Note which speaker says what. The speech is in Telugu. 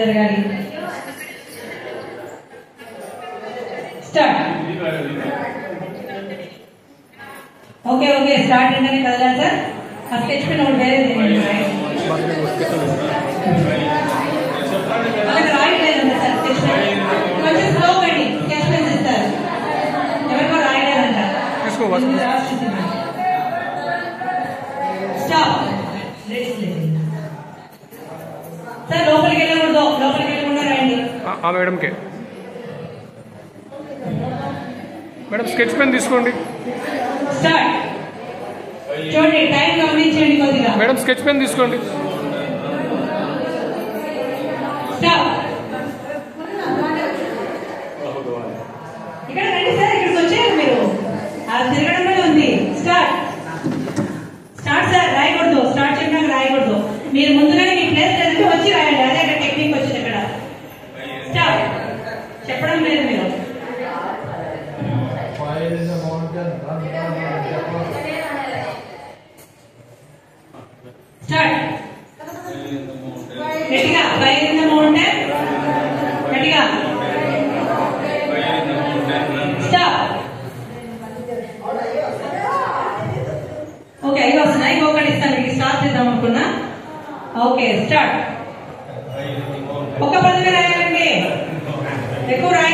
Speaker 1: జరగాలి. స్టార్ట్. ఓకే ఓకే స్టార్ట్ అంటే కదలాలి సార్. ఆ స్కెచ్ పెన్ ఒకటి వేరే అలాగే రాయట్లేదంట సార్. స్కెచ్ పెన్ కొంచెం స్లో పెట్టి స్కెచ్ పెన్ ఇస్తారు. ఎవరికో రాయలేదంట. స్టాప్. సార్ లోపలికి వెళ్ళకూడదు. లోపలికి వెళ్ళకుండా రాయండి.
Speaker 2: మేడంకి మేడం స్కెచ్ పెన్ తీసుకోండి.
Speaker 1: స్టార్ట్. చూడండి టైం గమనించండి కొద్దిగా.
Speaker 2: మేడం స్కెచ్ పెన్ తీసుకోండి.
Speaker 1: స్టాప్. ఇక్కడ రండి సార్. ఇక్కడికి వచ్చారు మీరు. అది తిరగడమే ఉంది. స్టార్ట్. Start sir. రాయకూడదు. స్టార్ట్ చెప్పినాక రాయకూడదు. మీరు ముందుగానే మీ ప్లేస్ తెలిసి వచ్చి రాయండి. అదే అక్కడ టెక్నిక్ వచ్చింది. ఇక్కడ స్టాప్. చెప్పడం లేదు మీరు. స్టార్ట్. గట్టిగా ఫైర్ ఇన్ ద మౌంటైన్. గట్టిగా స్టాప్. ఓకే అవి వస్తున్నాయి. ఇంకొకటి ఇస్తాను మీకు. స్టార్ట్ చేద్దాం అనుకున్నా. Okay start. ఒక్క పదవి రాయాలండి. ఎక్కువ రాయాలి.